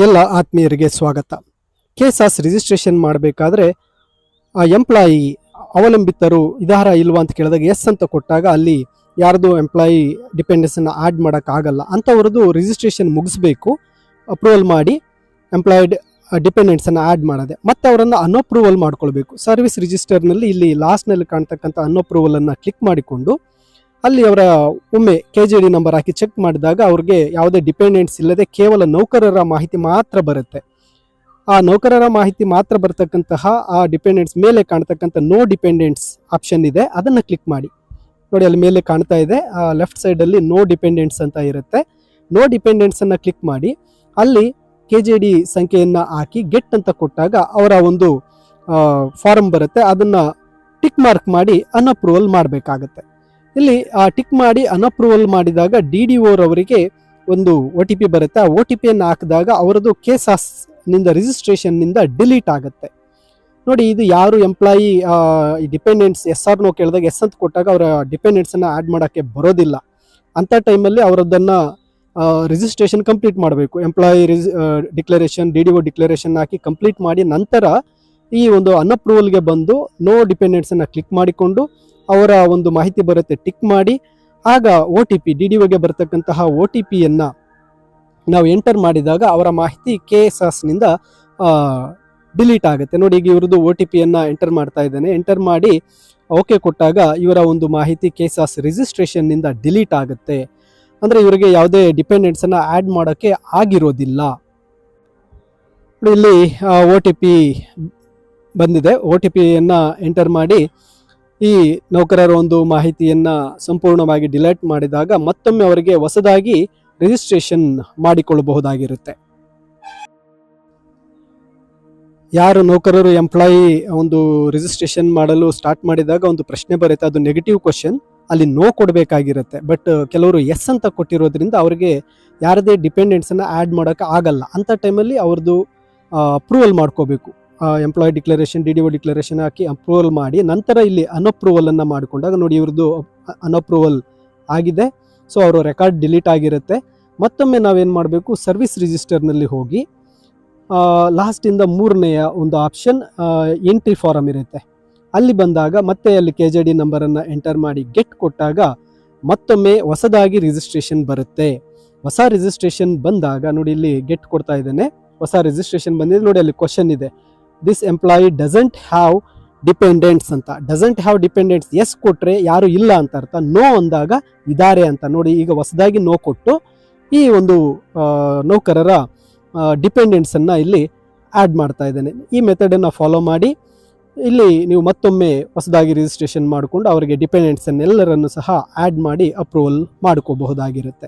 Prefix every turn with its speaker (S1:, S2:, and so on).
S1: ಎಲ್ಲ ಆತ್ಮೀಯರಿಗೆ ಸ್ವಾಗತ. ಕೆಸಾಸ್ ರಿಜಿಸ್ಟ್ರೇಷನ್ ಮಾಡಬೇಕಾದ್ರೆ ಆ ಎಂಪ್ಲಾಯಿ ಅವಲಂಬಿತರು ಇದಾರ ಇಲ್ವಾ ಅಂತ ಕೇಳಿದಾಗ ಎಸ್ ಅಂತ ಕೊಟ್ಟಾಗ ಅಲ್ಲಿ ಯಾರ್ದು ಎಂಪ್ಲಾಯಿ ಡಿಪೆಂಡೆನ್ಸನ್ನು ಆ್ಯಡ್ ಮಾಡೋಕ್ಕಾಗಲ್ಲ. ಅಂಥವ್ರದ್ದು ರಿಜಿಸ್ಟ್ರೇಷನ್ ಮುಗಿಸ್ಬೇಕು, ಅಪ್ರೂವಲ್ ಮಾಡಿ ಎಂಪ್ಲಾಯ್ಡ್ ಡಿಪೆಂಡೆಂಟ್ಸನ್ನು ಆ್ಯಡ್ ಮಾಡೋದೆ. ಮತ್ತು ಅವರನ್ನು ಅನ್ಅಪ್ರೂವಲ್ ಮಾಡ್ಕೊಳ್ಬೇಕು. ಸರ್ವಿಸ್ ರಿಜಿಸ್ಟರ್ನಲ್ಲಿ ಇಲ್ಲಿ ಲಾಸ್ಟ್ನಲ್ಲಿ ಕಾಣ್ತಕ್ಕಂಥ ಅನ್ಅಪ್ರೂವಲನ್ನು ಕ್ಲಿಕ್ ಮಾಡಿಕೊಂಡು ಅಲ್ಲಿ ಅವರ ಒಮ್ಮೆ KJD ನಂಬರ್ ಹಾಕಿ ಚೆಕ್ ಮಾಡಿದಾಗ ಅವ್ರಿಗೆ ಯಾವುದೇ ಡಿಪೆಂಡೆಂಟ್ಸ್ ಇಲ್ಲದೆ ಕೇವಲ ನೌಕರರ ಮಾಹಿತಿ ಮಾತ್ರ ಬರುತ್ತೆ. ಆ ನೌಕರರ ಮಾಹಿತಿ ಮಾತ್ರ ಬರ್ತಕ್ಕಂತಹ ಆ ಡಿಪೆಂಡೆಂಟ್ಸ್ ಮೇಲೆ ಕಾಣ್ತಕ್ಕಂಥ ನೋ ಡಿಪೆಂಡೆಂಟ್ಸ್ ಆಪ್ಷನ್ ಇದೆ, ಅದನ್ನು ಕ್ಲಿಕ್ ಮಾಡಿ. ನೋಡಿ ಅಲ್ಲಿ ಮೇಲೆ ಕಾಣ್ತಾ ಇದೆ, ಲೆಫ್ಟ್ ಸೈಡಲ್ಲಿ ನೋ ಡಿಪೆಂಡೆಂಟ್ಸ್ ಅಂತ ಇರುತ್ತೆ. ನೋ ಡಿಪೆಂಡೆಂಟ್ಸನ್ನು ಕ್ಲಿಕ್ ಮಾಡಿ ಅಲ್ಲಿ KJD ಸಂಖ್ಯೆಯನ್ನು ಹಾಕಿ ಗೆಟ್ ಅಂತ ಕೊಟ್ಟಾಗ ಅವರ ಒಂದು ಫಾರಮ್ ಬರುತ್ತೆ, ಅದನ್ನು ಟಿಕ್ ಮಾರ್ಕ್ ಮಾಡಿ ಅನ್ಅಪ್ರೂವಲ್ ಮಾಡಬೇಕಾಗತ್ತೆ. ಇಲ್ಲಿ ಟಿಕ್ ಮಾಡಿ ಅನ್ಅಪ್ರೂವಲ್ ಮಾಡಿದಾಗ DDO ರವರಿಗೆ ಒಂದು OTP ಬರುತ್ತೆ. ಆ OTPಯನ್ನು ಹಾಕಿದಾಗ ಅವರದು ಕೆಸಾಸ್ ನಿಂದ ರಿಜಿಸ್ಟ್ರೇಷನ್ನಿಂದ ಡಿಲೀಟ್ ಆಗುತ್ತೆ. ನೋಡಿ, ಇದು ಯಾರು employee dependents yes or no ಕೇಳಿದಾಗ ಎಸ್ ಅಂತ ಕೊಟ್ಟಾಗ ಅವರ ಡಿಪೆಂಡೆಂಟ್ಸನ್ನು ಆ್ಯಡ್ ಮಾಡೋಕ್ಕೆ ಬರೋದಿಲ್ಲ. ಅಂಥ ಟೈಮಲ್ಲಿ ಅವರದ್ದನ್ನು ರಿಜಿಸ್ಟ್ರೇಷನ್ ಕಂಪ್ಲೀಟ್ ಮಾಡಬೇಕು. ಎಂಪ್ಲಾಯಿ ಡಿಕ್ಲರೇಷನ್ DDO ಡಿಕ್ಲರೇಷನ್ ಹಾಕಿ ಕಂಪ್ಲೀಟ್ ಮಾಡಿ ನಂತರ ಈ ಒಂದು ಅನ್ಅಪ್ರೂವಲ್ಗೆ ಬಂದು ನೋ ಡಿಪೆಂಡೆಂಟ್ಸನ್ನು ಕ್ಲಿಕ್ ಮಾಡಿಕೊಂಡು ಅವರ ಒಂದು ಮಾಹಿತಿ ಬರುತ್ತೆ ಟಿಕ್ ಮಾಡಿ, ಆಗ OTP DDOಗೆ ಬರ್ತಕ್ಕಂತಹ OTPಯನ್ನು ನಾವು ಎಂಟರ್ ಮಾಡಿದಾಗ ಅವರ ಮಾಹಿತಿ ಕೆಸಾಸ್ನಿಂದ ಡಿಲೀಟ್ ಆಗುತ್ತೆ. ನೋಡಿ, ಈಗ ಇವ್ರದ್ದು OTPಯನ್ನು ಎಂಟರ್ ಮಾಡ್ತಾ ಇದ್ದೇನೆ. ಎಂಟರ್ ಮಾಡಿ ಓಕೆ ಕೊಟ್ಟಾಗ ಇವರ ಒಂದು ಮಾಹಿತಿ ಕೆಸಾಸ್ ರಿಜಿಸ್ಟ್ರೇಷನ್ನಿಂದ ಡಿಲೀಟ್ ಆಗುತ್ತೆ. ಅಂದರೆ ಇವರಿಗೆ ಯಾವುದೇ ಡಿಪೆಂಡೆಂಟ್ಸನ್ನು ಆ್ಯಡ್ ಮಾಡೋಕ್ಕೆ ಆಗಿರೋದಿಲ್ಲ. ಇಲ್ಲಿ OTP ಬಂದಿದೆ. OTPಯನ್ನು ಎಂಟರ್ ಮಾಡಿ ಈ ನೌಕರರ ಒಂದು ಮಾಹಿತಿಯನ್ನು ಸಂಪೂರ್ಣವಾಗಿ ಡಿಲೀಟ್ ಮಾಡಿದಾಗ ಮತ್ತೊಮ್ಮೆ ಅವರಿಗೆ ಹೊಸದಾಗಿ ರಿಜಿಸ್ಟ್ರೇಷನ್ ಮಾಡಿಕೊಳ್ಳಬಹುದಾಗಿರುತ್ತೆ. ಯಾರು ನೌಕರರು ಎಂಪ್ಲಾಯಿ ಒಂದು ರಿಜಿಸ್ಟ್ರೇಷನ್ ಮಾಡಲು ಸ್ಟಾರ್ಟ್ ಮಾಡಿದಾಗ ಒಂದು ಪ್ರಶ್ನೆ ಬರುತ್ತೆ, ಅದು ನೆಗೆಟಿವ್ ಕ್ವಶನ್, ಅಲ್ಲಿ ನೋ ಕೊಡಬೇಕಾಗಿರುತ್ತೆ. ಬಟ್ ಕೆಲವರು ಎಸ್ ಅಂತ ಕೊಟ್ಟಿರೋದ್ರಿಂದ ಅವರಿಗೆ ಯಾರದೇ ಡಿಪೆಂಡೆಂಟ್ಸನ್ನು ಆ್ಯಡ್ ಮಾಡೋಕ್ಕೆ ಆಗಲ್ಲ. ಅಂಥ ಟೈಮಲ್ಲಿ ಅವ್ರದ್ದು ಅಪ್ರೂವಲ್ ಮಾಡ್ಕೋಬೇಕು. ಎಂಪ್ಲಾಯ್ ಡಿಕ್ಲರೇಷನ್ DDO ಡಿಕ್ಲರೇಷನ್ ಹಾಕಿ ಅಪ್ರೂವಲ್ ಮಾಡಿ ನಂತರ ಇಲ್ಲಿ ಅನ್ಅಪ್ರೂವಲನ್ನು ಮಾಡಿಕೊಂಡಾಗ ನೋಡಿ ಇವ್ರದ್ದು ಅನ್ಅಪ್ರೂವಲ್ ಆಗಿದೆ. ಸೊ ಅವರ ರೆಕಾರ್ಡ್ ಡಿಲೀಟ್ ಆಗಿರುತ್ತೆ. ಮತ್ತೊಮ್ಮೆ ನಾವೇನು ಮಾಡಬೇಕು, ಸರ್ವಿಸ್ ರಿಜಿಸ್ಟರ್ನಲ್ಲಿ ಹೋಗಿ ಲಾಸ್ಟಿಂದ ಮೂರನೆಯ ಒಂದು ಆಪ್ಷನ್ ಎಂಟ್ರಿ ಫಾರಮ್ ಇರುತ್ತೆ. ಅಲ್ಲಿ ಬಂದಾಗ ಮತ್ತೆ ಅಲ್ಲಿ KJD ನಂಬರನ್ನು ಎಂಟರ್ ಮಾಡಿ ಗೆಟ್ ಕೊಟ್ಟಾಗ ಮತ್ತೊಮ್ಮೆ ಹೊಸದಾಗಿ ರಿಜಿಸ್ಟ್ರೇಷನ್ ಬರುತ್ತೆ. ಹೊಸ ರಿಜಿಸ್ಟ್ರೇಷನ್ ಬಂದಾಗ ನೋಡಿ ಇಲ್ಲಿ ಗೆಟ್ ಕೊಡ್ತಾ ಇದ್ದೇನೆ, ಹೊಸ ರಿಜಿಸ್ಟ್ರೇಷನ್ ಬಂದಿದೆ. ನೋಡಿ ಅಲ್ಲಿ ಕ್ವಶನ್ ಇದೆ, this employee doesn't have dependents ಅಂತ. ಡಸಂಟ್ ಹ್ಯಾವ್ ಡಿಪೆಂಡೆಂಟ್ಸ್ ಎಸ್ ಕೊಟ್ಟರೆ ಯಾರು ಇಲ್ಲ ಅಂತ ಅರ್ಥ, ನೋ ಅಂದಾಗ ಇದ್ದಾರೆ ಅಂತ. ನೋಡಿ, ಈಗ ಹೊಸದಾಗಿ ನೋ ಕೊಟ್ಟು ಈ ಒಂದು ನೌಕರರ ಡಿಪೆಂಡೆಂಟ್ಸನ್ನು ಇಲ್ಲಿ ಆ್ಯಡ್ ಮಾಡ್ತಾ ಇದ್ದೇನೆ. ಈ ಮೆಥಡನ್ನು ಫಾಲೋ ಮಾಡಿ ಇಲ್ಲಿ ನೀವು ಮತ್ತೊಮ್ಮೆ ಹೊಸದಾಗಿ ರಿಜಿಸ್ಟ್ರೇಷನ್ ಮಾಡಿಕೊಂಡು ಅವರಿಗೆ ಡಿಪೆಂಡೆಂಟ್ಸನ್ನೆಲ್ಲರನ್ನು ಸಹ ಆ್ಯಡ್ ಮಾಡಿ ಅಪ್ರೂವಲ್ ಮಾಡ್ಕೋಬಹುದಾಗಿರುತ್ತೆ.